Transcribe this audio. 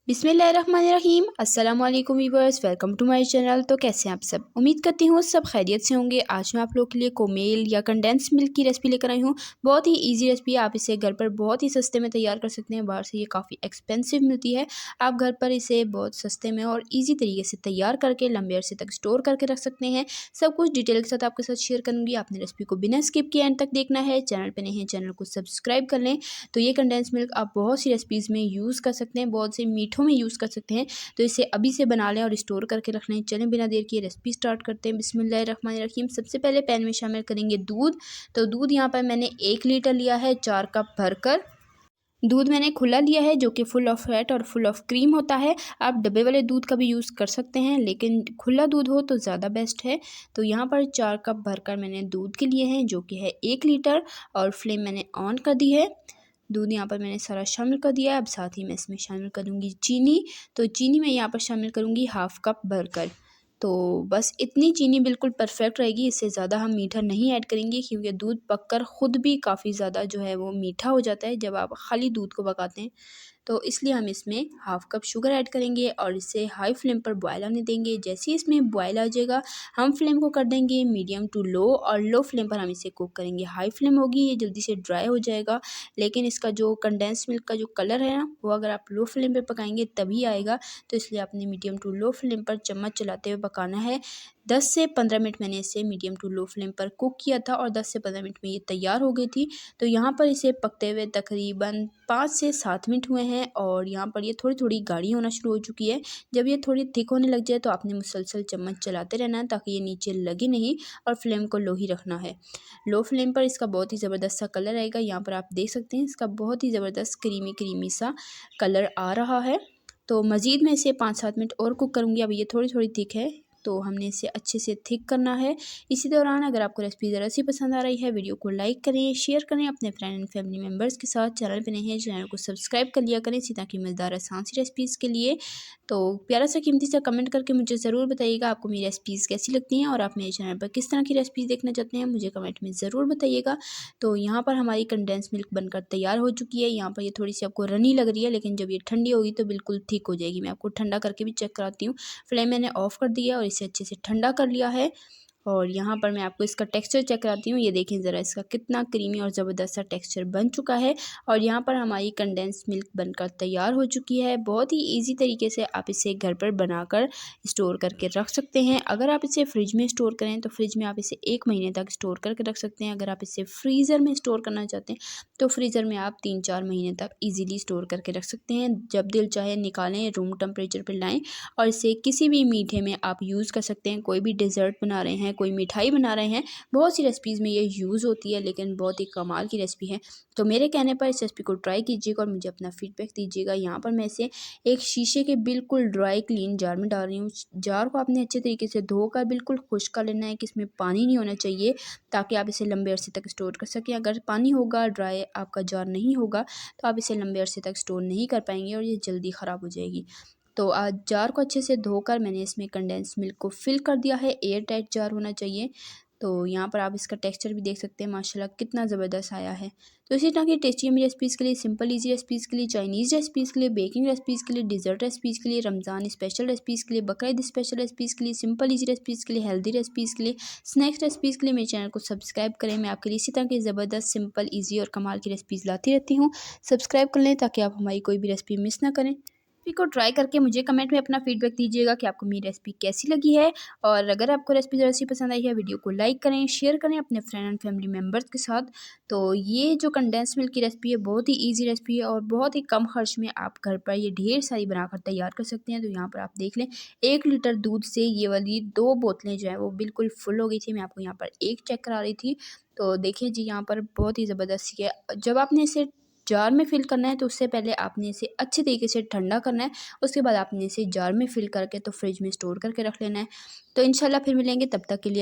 बिस्मिल्लाहिर्रहमानिर्रहीम। अस्सलाम वालेकुम viewers, welcome to my channel. तो कैसे हैं आप सब? उम्मीद करती हूँ सब खैरियत से होंगे। आज मैं आप लोग के लिए कोमेल या कंडेंस मिल्क की रेसिपी लेकर आई हूँ। बहुत ही इजी रेसिपी है, आप इसे घर पर बहुत ही सस्ते में तैयार कर सकते हैं। बाहर से ये काफ़ी एक्सपेंसिव मिलती है, आप घर पर इसे बहुत सस्ते में और ईजी तरीके से तैयार करके लंबे अरसे तक स्टोर करके रख सकते हैं। सब कुछ डिटेल के साथ आपके साथ शेयर करूँगी। आपने रेसिपी को बिना स्किप किए एंड तक देखना है। चैनल पर नहीं है, चैनल को सब्सक्राइब कर लें। तो ये कंडेंस मिल्क आप बहुत सी रेसिपीज़ में यूज़ कर सकते हैं, बहुत से मीठों में यूज़ कर सकते हैं। तो इसे अभी से बना लें और स्टोर करके रख लें। चलें बिना देर किए रेसिपी स्टार्ट करते हैं। बिस्मिल्लाहिर्रहमानिर्रहीम। सबसे पहले पैन में शामिल करेंगे दूध। तो दूध यहाँ पर मैंने 1 लीटर लिया है, 4 कप भरकर। दूध मैंने खुला लिया है, जो कि फुल ऑफ फैट और फुल ऑफ क्रीम होता है। आप डब्बे वाले दूध का भी यूज़ कर सकते हैं, लेकिन खुला दूध हो तो ज़्यादा बेस्ट है। तो यहाँ पर 4 कप भरकर मैंने दूध के लिए हैं, जो कि है 1 लीटर। और फ्लेम मैंने ऑन कर दी है। दूध यहाँ पर मैंने सारा शामिल कर दिया है। अब साथ ही मैं इसमें शामिल करूँगी चीनी। तो चीनी मैं यहाँ पर शामिल करूँगी 1/2 कप भरकर। तो बस इतनी चीनी बिल्कुल परफेक्ट रहेगी, इससे ज़्यादा हम मीठा नहीं ऐड करेंगे, क्योंकि दूध पककर ख़ुद भी काफ़ी ज़्यादा जो है वो मीठा हो जाता है जब आप खाली दूध को पकाते हैं। तो इसलिए हम इसमें 1/2 कप शुगर ऐड करेंगे और इसे हाई फ्लेम पर बॉयल आने देंगे। जैसे ही इसमें बॉयल आ जाएगा, हम फ्लेम को कर देंगे मीडियम टू लो, और लो फ्लेम पर हम इसे कुक करेंगे। हाई फ्लेम होगी ये जल्दी से ड्राई हो जाएगा, लेकिन इसका जो कंडेंस मिल्क का जो कलर है ना, वो अगर आप लो फ्लेम पर पकाएंगे तभी आएगा। तो इसलिए आपने मीडियम टू लो फ्लेम पर चम्मच चलाते हुए पकाना है। 10 से 15 मिनट मैंने इसे मीडियम टू लो फ्लेम पर कुक किया था और 10 से 15 मिनट में ये तैयार हो गई थी। तो यहाँ पर इसे पकते हुए तकरीबन 5 से 7 मिनट हुए हैं और यहाँ पर ये थोड़ी थोड़ी गाढ़ी होना शुरू हो चुकी है। जब ये थोड़ी थिक होने लग जाए तो आपने मुसलसल चम्मच चलाते रहना है, ताकि ये नीचे लगे नहीं, और फ्लेम को लो ही रखना है। लो फ्लेम पर इसका बहुत ही ज़बरदस्त सा कलर आएगा। यहाँ पर आप देख सकते हैं इसका बहुत ही ज़बरदस्त क्रीमी क्रीमी सा कलर आ रहा है। तो मज़ीद मैं इसे 5-7 मिनट और कुक करूँगी। अब ये थोड़ी थोड़ी थिक है, तो हमने इसे अच्छे से थिक करना है। इसी दौरान अगर आपको रेसिपी ज़रा सी पसंद आ रही है, वीडियो को लाइक करें, शेयर करें अपने फ्रेंड एंड फैमिली मेम्बर्स के साथ। चैनल पे नहीं है, चैनल को सब्सक्राइब कर लिया करें इसी तरह की मज़ेदार आसान सी रेसिपीज़ के लिए। तो प्यारा सा कीमती सा कमेंट करके मुझे ज़रूर बताइएगा आपको मेरी रेसिपीज़ कैसी लगती हैं, और आप मेरे चैनल पर किस तरह की रेसिपीज़ देखना चाहते हैं, मुझे कमेंट में ज़रूर बताइएगा। तो यहाँ पर हमारी कंडेंस मिल्क बनकर तैयार हो चुकी है। यहाँ पर ये थोड़ी सी आपको रनी लग रही है, लेकिन जब ये ठंडी होगी तो बिल्कुल थिक हो जाएगी। मैं आपको ठंडा करके भी चेक कराती हूँ। फ्लेम मैंने ऑफ़ कर दिया और इसे अच्छे से ठंडा कर लिया है। और यहाँ पर मैं आपको इसका टेक्सचर चेक कराती हूँ। ये देखें ज़रा, इसका कितना क्रीमी और ज़बरदस्त सा टेक्सचर बन चुका है। और यहाँ पर हमारी कंडेंस मिल्क बनकर तैयार हो चुकी है। बहुत ही इजी तरीके से आप इसे घर पर बनाकर स्टोर करके रख सकते हैं। अगर आप इसे फ्रिज में स्टोर करें तो फ्रिज में आप इसे 1 महीने तक स्टोर करके रख सकते हैं। अगर आप इसे फ्रीज़र में स्टोर करना चाहते हैं तो फ्रीज़र में आप 3-4 महीने तक ईज़िली स्टोर करके रख सकते हैं। जब दिल चाहे निकालें, रूम टेम्परेचर पर लाएँ और इसे किसी भी मीठे में आप यूज़ कर सकते हैं। कोई भी डिज़र्ट बना रहे हैं, कोई मिठाई बना रहे हैं, बहुत सी रेसिपीज़ में ये यूज़ होती है, लेकिन बहुत ही कमाल की रेसिपी है। तो मेरे कहने पर इस रेसिपी को ट्राई कीजिएगा और मुझे अपना फीडबैक दीजिएगा। यहाँ पर मैं इसे एक शीशे के बिल्कुल ड्राई क्लीन जार में डाल रही हूँ। जार को आपने अच्छे तरीके से धोकर बिल्कुल खुश्क कर लेना है कि इसमें पानी नहीं होना चाहिए, ताकि आप इसे लंबे अरसे तक स्टोर कर सकें। अगर पानी होगा, ड्राई आपका जार नहीं होगा, तो आप इसे लंबे अरसे तक स्टोर नहीं कर पाएंगे और ये जल्दी ख़राब हो जाएगी। तो आज जार को अच्छे से धोकर मैंने इसमें कंडेंस मिल्क को फिल कर दिया है। एयर टाइट जार होना चाहिए। तो यहाँ पर आप इसका टेक्सचर भी देख सकते हैं, माशाल्लाह कितना ज़बरदस्त आया है। तो इसी तरह की टेस्टी यम्मी रेसिपीज़ के लिए, सिंपल इजी रेसिपीज़ के लिए, चाइनीज़ रेसिपीज़ के लिए, बेकिंग रेसिपीज़ के लिए, डिज़र्ट रेसिपीज़ के लिए, रमज़ान स्पेशल रेसिपीज़ के लिए, बकरीद स्पेशल रेसिपीज़ के लिए, सिंपल इजी रेसिपीज़ के लिए, हेल्दी रेसिपीज़ के लिए, स्नैक्स रेसिपीज़ के लिए मेरे चैनल को सब्सक्राइब करें। मैं आपके लिए इसी तरह की ज़बरदस्त, सिंपल, ईजी और कमाल की रेसिपीज़ लाती रहती हूँ। सब्सक्राइब कर लें ताकि आप हमारी कोई भी रेसिपी मिस ना करें। रेसिपी को ट्राई करके मुझे कमेंट में अपना फीडबैक दीजिएगा कि आपको मेरी रेसिपी कैसी लगी है। और अगर आपको रेसिपी ज़रा सी पसंद आई है, वीडियो को लाइक करें, शेयर करें अपने फ्रेंड एंड फैमिली मेम्बर्स के साथ। तो ये जो कंडेंस मिल्क की रेसिपी है, बहुत ही ईजी रेसिपी है और बहुत ही कम खर्च में आप घर पर ये ढेर सारी बनाकर तैयार कर सकते हैं। तो यहाँ पर आप देख लें, 1 लीटर दूध से ये वाली 2 बोतलें जो है वो बिल्कुल फुल हो गई थी। मैं आपको यहाँ पर एक चेक करा रही थी। तो देखिए जी, यहाँ पर बहुत ही ज़बरदस्त है। जब आपने इसे जार में फ़िल करना है तो उससे पहले आपने इसे अच्छे तरीके से ठंडा करना है। उसके बाद आपने इसे जार में फ़िल करके तो फ्रिज में स्टोर करके रख लेना है। तो इंशाल्लाह फिर मिलेंगे, तब तक के लिए